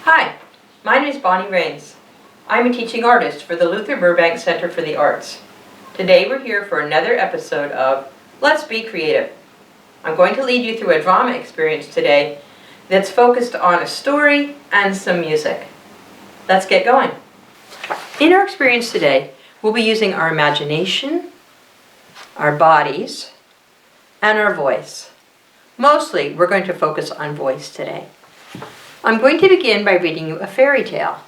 Hi, my name is Bonnie Rains. I'm a teaching artist for the Luther Burbank Center for the Arts. Today we're here for another episode of Let's Be Creative. I'm going to lead you through a drama experience today that's focused on a story and some music. Let's get going. In our experience today, we'll be using our imagination, our bodies, and our voice. Mostly, we're going to focus on voice today. I'm going to begin by reading you a fairy tale.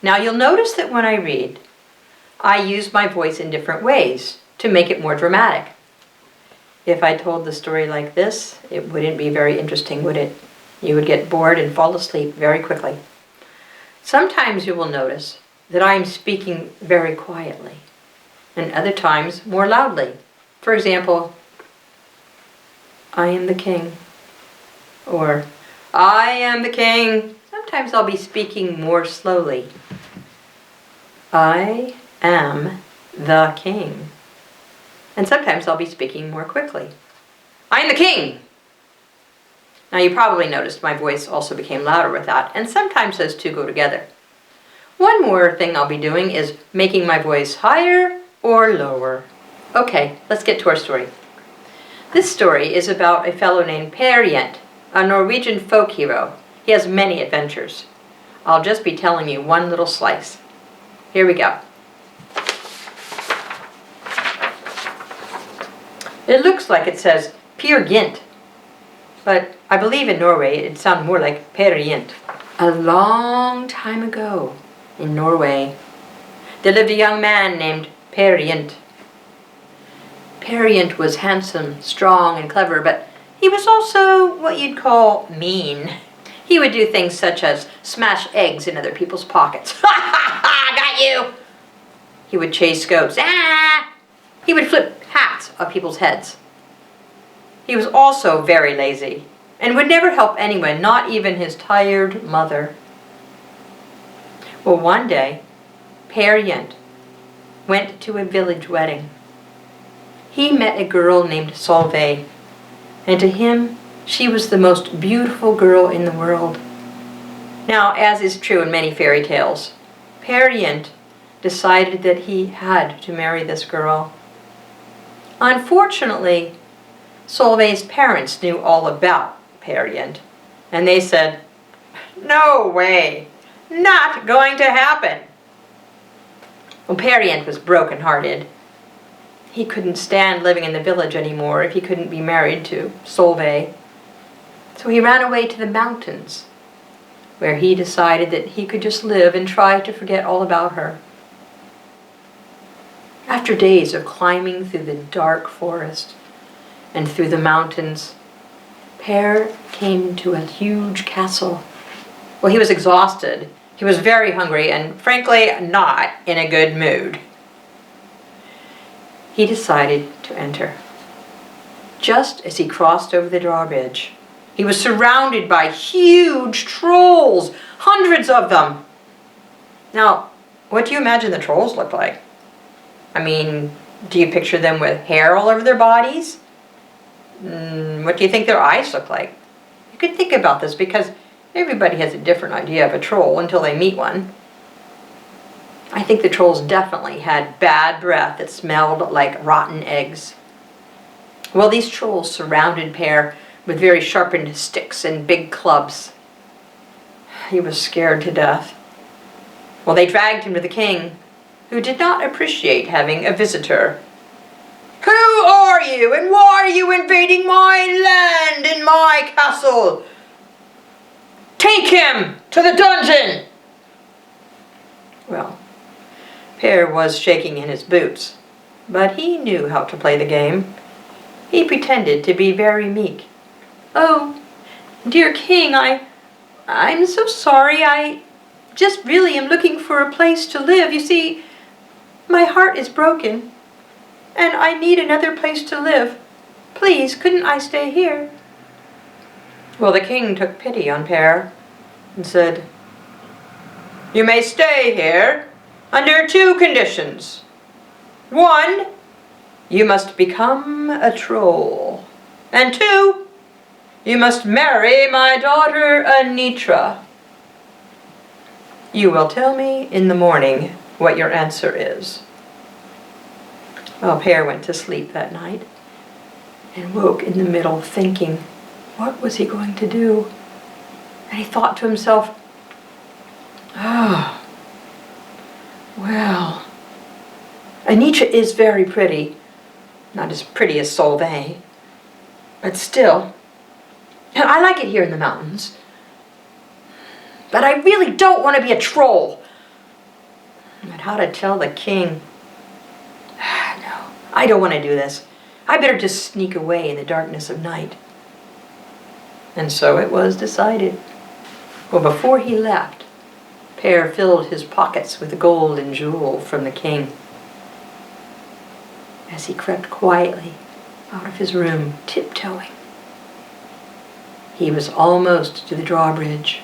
Now you'll notice that when I read, I use my voice in different ways to make it more dramatic. If I told the story like this, it wouldn't be very interesting, would it? You would get bored and fall asleep very quickly. Sometimes you will notice that I am speaking very quietly, and other times more loudly. For example, I am the king, or I am the king. Sometimes I'll be speaking more slowly. I am the king. And sometimes I'll be speaking more quickly. I am the king. Now you probably noticed my voice also became louder with that, and sometimes those two go together. One more thing I'll be doing is making my voice higher or lower. Okay, let's get to our story. This story is about a fellow named Peer Gynt, a Norwegian folk hero. He has many adventures. I'll just be telling you one little slice. Here we go. It looks like it says Peer Gynt, but I believe in Norway it'd sound more like Peer Gynt. A long time ago in Norway, there lived a young man named Peer Gynt. Peer Gynt was handsome, strong, and clever, but he was also what you'd call mean. He would do things such as smash eggs in other people's pockets. Ha ha ha! Got you! He would chase goats. Ah! He would flip hats off people's heads. He was also very lazy and would never help anyone, not even his tired mother. Well, one day, Peer Gynt went to a village wedding. He met a girl named Solveig, and to him, she was the most beautiful girl in the world. Now, as is true in many fairy tales, Peer Gynt decided that he had to marry this girl. Unfortunately, Solveig's parents knew all about Peer Gynt, and they said, "No way, not going to happen." Well, Peer Gynt was broken-hearted. He couldn't stand living in the village anymore if he couldn't be married to Solveig. So he ran away to the mountains, where he decided that he could just live and try to forget all about her. After days of climbing through the dark forest and through the mountains, Peer came to a huge castle. Well, he was exhausted. He was very hungry and, frankly, not in a good mood. He decided to enter. Just as he crossed over the drawbridge, he was surrounded by huge trolls, hundreds of them. Now, what do you imagine the trolls looked like? I mean, do you picture them with hair all over their bodies? What do you think their eyes look like? You could think about this because everybody has a different idea of a troll until they meet one. I think the trolls definitely had bad breath that smelled like rotten eggs. Well, these trolls surrounded Peer with very sharpened sticks and big clubs. He was scared to death. Well, they dragged him to the king, who did not appreciate having a visitor. "Who are you, and why are you invading my land and my castle? Take him to the dungeon!" Well, Peer was shaking in his boots, but he knew how to play the game. He pretended to be very meek. "Oh, dear king, I'm so sorry. I just really am looking for a place to live. You see, my heart is broken, and I need another place to live. Please, couldn't I stay here?" Well, the king took pity on Peer and said, "You may stay here under 2 conditions. 1, you must become a troll. And 2, you must marry my daughter Anitra." You will tell me in the morning what your answer is. Well, Peer went to sleep that night and woke in the middle thinking, what was he going to do? And he thought to himself, well, Anitra is very pretty. Not as pretty as Solvay, but still. And I like it here in the mountains. But I really don't want to be a troll. But how to tell the king? No, I don't want to do this. I better just sneak away in the darkness of night. And so it was decided. Well, before he left, Peer filled his pockets with gold and jewel from the king. As he crept quietly out of his room, tiptoeing, he was almost to the drawbridge.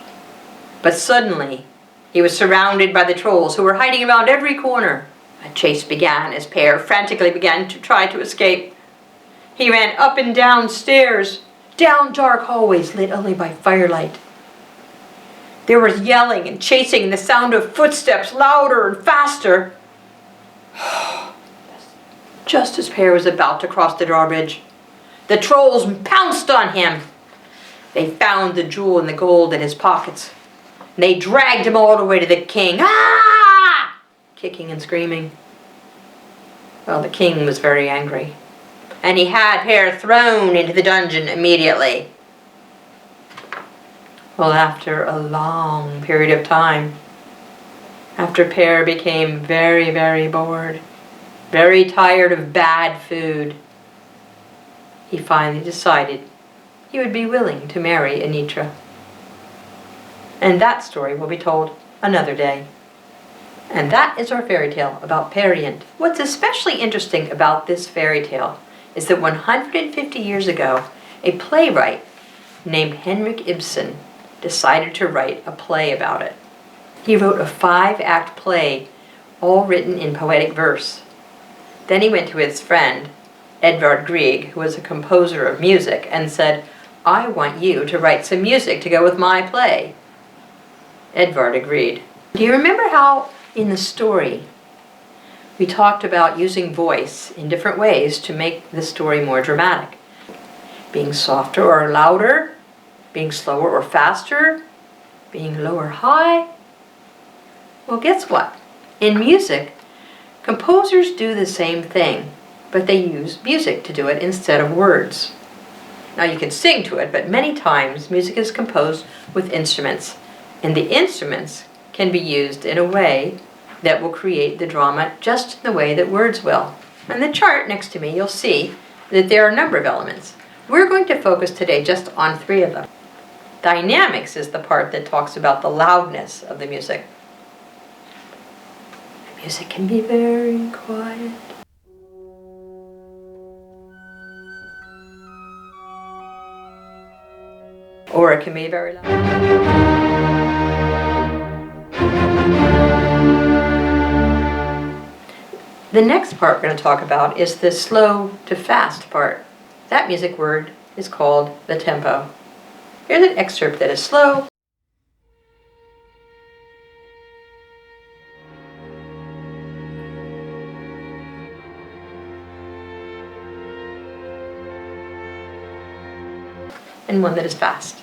But suddenly, he was surrounded by the trolls who were hiding around every corner. A chase began as Peer frantically began to try to escape. He ran up and down stairs, down dark hallways lit only by firelight. There was yelling and chasing and the sound of footsteps louder and faster. Just as Peer was about to cross the drawbridge, the trolls pounced on him. They found the jewel and the gold in his pockets. And they dragged him all the way to the king, kicking and screaming. Well, the king was very angry, and he had Peer thrown into the dungeon immediately. Well, after a long period of time, after Peer became very, very bored, very tired of bad food, he finally decided he would be willing to marry Anitra. And that story will be told another day. And that is our fairy tale about Peer Gynt. What's especially interesting about this fairy tale is that 150 years ago, a playwright named Henrik Ibsen decided to write a play about it. He wrote a 5-act play, all written in poetic verse. Then he went to his friend, Edvard Grieg, who was a composer of music, and said, I want you to write some music to go with my play. Edvard agreed. Do you remember how in the story we talked about using voice in different ways to make the story more dramatic? Being softer or louder, being slower or faster, being low or high. Well, guess what? In music, composers do the same thing, but they use music to do it instead of words. Now you can sing to it, but many times music is composed with instruments, and the instruments can be used in a way that will create the drama just in the way that words will. On the chart next to me, you'll see that there are a number of elements. We're going to focus today just on 3 of them. Dynamics is the part that talks about the loudness of the music. The music can be very quiet. Or it can be very loud. The next part we're going to talk about is the slow to fast part. That music word is called the tempo. Here's an excerpt that is slow. And one that is fast.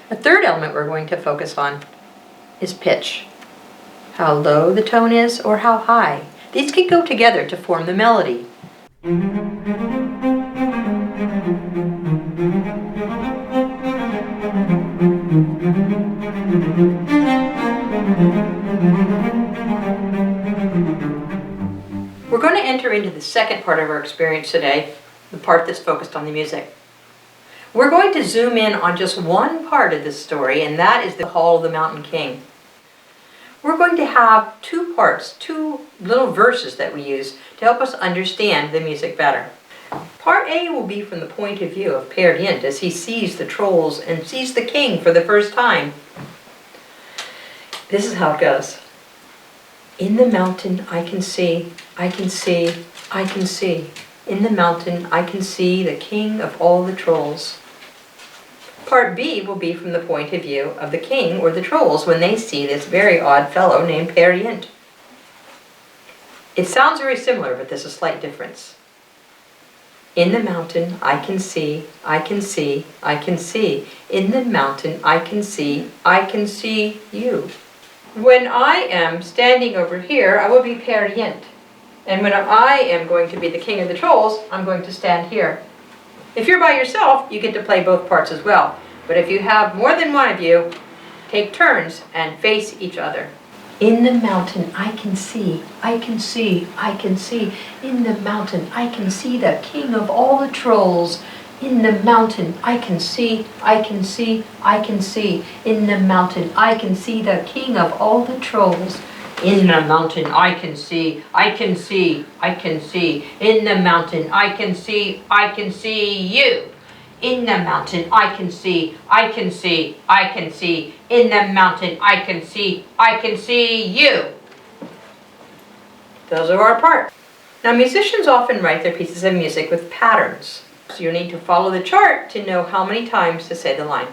A third element we're going to focus on is pitch. How low the tone is or how high. These can go together to form the melody. We're going to enter into the second part of our experience today, the part that's focused on the music. We're going to zoom in on just one part of this story, and that is the Hall of the Mountain King. We're going to have 2 parts, 2 little verses that we use to help us understand the music better. Part A will be from the point of view of Peer Gynt as he sees the trolls and sees the king for the first time. This is how it goes. In the mountain I can see, I can see, I can see. In the mountain I can see the king of all the trolls. Part B will be from the point of view of the king or the trolls when they see this very odd fellow named Peer Gynt. It sounds very similar, but there's a slight difference. In the mountain I can see, I can see, I can see. In the mountain I can see you. When I am standing over here, I will be Peer Gynt. And when I am going to be the king of the trolls, I'm going to stand here. If you're by yourself, you get to play both parts as well. But if you have more than one of you, take turns and face each other. In the mountain I can see, I can see, I can see. In the mountain I can see the king of all the trolls. In the mountain I can see, I can see, I can see. In the mountain I can see the king of all the trolls. In the mountain I can see, I can see, I can see. In the mountain I can see you. In the mountain I can see, I can see, I can see. In the mountain I can see you. Those are our parts. Now musicians often write their pieces of music with patterns. So you need to follow the chart to know how many times to say the line.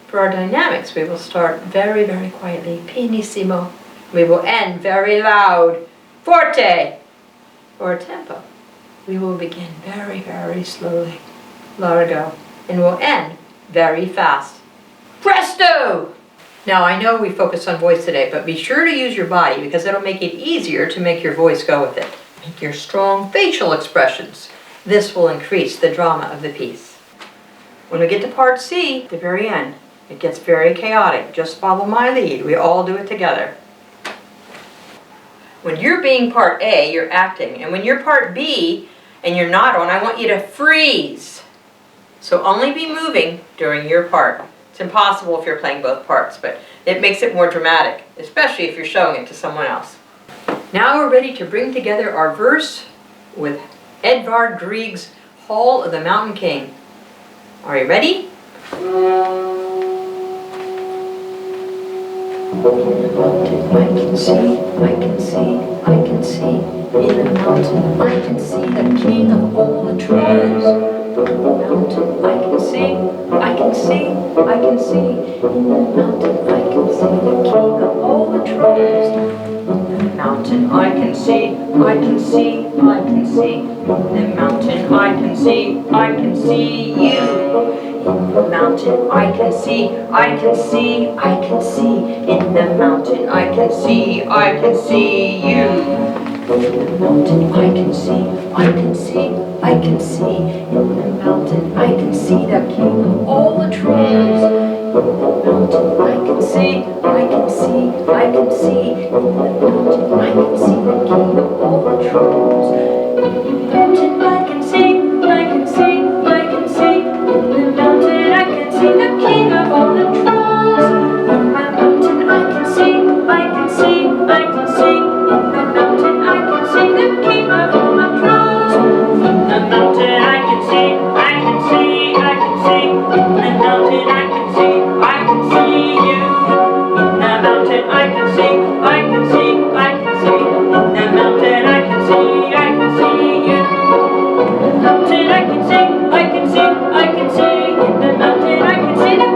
For our dynamics, we will start very, very quietly, pianissimo. We will end very loud, forte. For our tempo, we will begin very, very slowly, largo, and we'll end very fast, presto. Now I know we focus on voice today, but be sure to use your body because it'll make it easier to make your voice go with it. Make your strong facial expressions. This will increase the drama of the piece. When we get to part C, the very end, it gets very chaotic. Just follow my lead. We all do it together. When you're being part A, you're acting. And when you're part B and you're not on, I want you to freeze. So only be moving during your part. It's impossible if you're playing both parts, but it makes it more dramatic, especially if you're showing it to someone else. Now we're ready to bring together our verse with Edvard Grieg's Hall of the Mountain King. Are you ready? In the mountain I can see, I can see, I can see. In the mountain I can see the king of all the trolls. In the mountain I can see, I can see, I can see. In the mountain I can see the king of all the trolls. In the mountain I can see, I can see, I can see. In the mountain I can see you. In the mountain I can see, I can see, I can see. In the mountain I can see you. In the mountain I can see, I can see, I can see. In the mountain I can see the king of all the trolls. In the mountain I can see, I can see, I can see. In the mountain I can see the king of all the trolls. In the mountain I can see, I can see, I can see. In the mountain I can see the king of all the trolls. In the mountain I can see, I can see, I can see. In the mountain I can see the king of all the trolls. In the mountain I can see, I can see, I can see. In the mountain I can see you. In the mountain I can see, I can see, I can see. In the mountain I can see you. In the mountain I can see, I can see, I can see. In the mountain I can see the king of all the trolls. In the mountain I can see, I can see, I can see. In the mountain I can see the king of all the trolls. In the mountain I can see, I can see, I can see. In the mountain I can see the king of all the trolls. In the mountain I can see, I can see, I can see. In the mountain I can see the king of all the trolls. In the mountain I can see, I can see, I can see. In the mountain I can see, I can see you. In the mountain I can see, I can see, I can see. In the mountain I can see, I can see you. In the mountain I can see, I can see, I can see. In the mountain I can see, I can see. In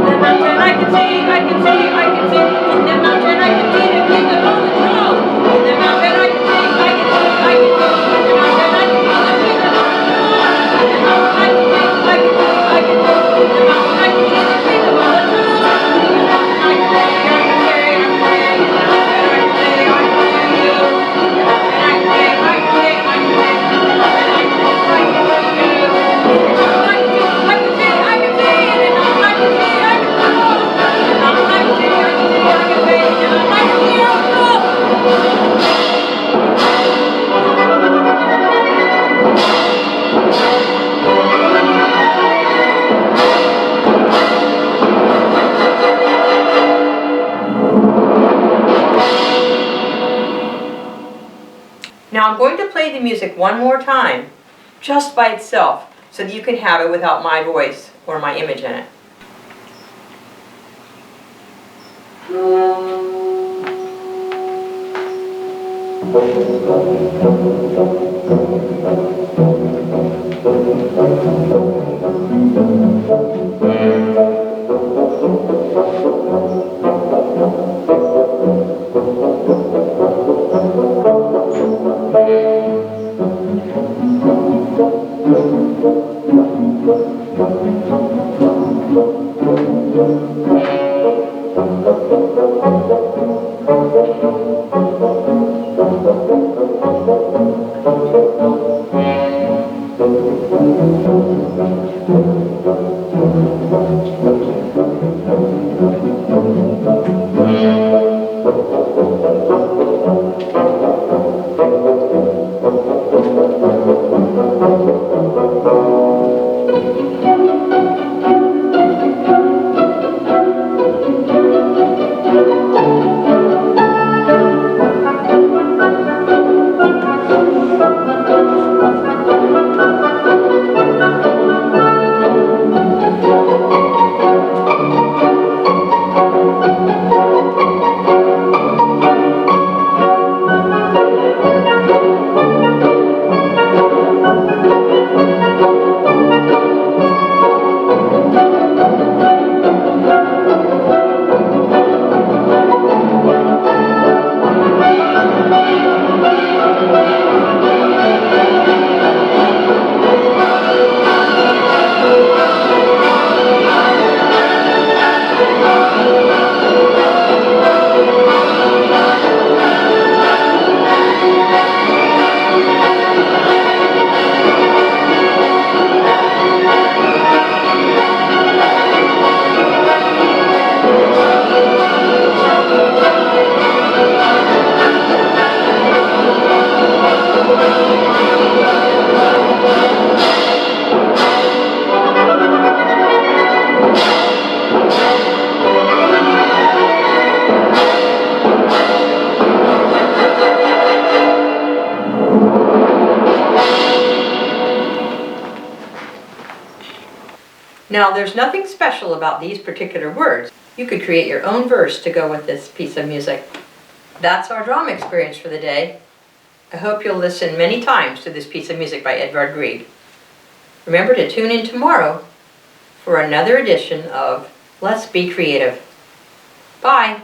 the mountain I can see, I can see, I can see. In the mountain I can see, I can see. Now I'm going to play the music one more time, just by itself. so that you can have it without my voice or my image in it. Now, there's nothing special about these particular words. You could create your own verse to go with this piece of music. That's our drama experience for the day. I hope you'll listen many times to this piece of music by Edvard Grieg. Remember to tune in tomorrow for another edition of Let's Be Creative. Bye!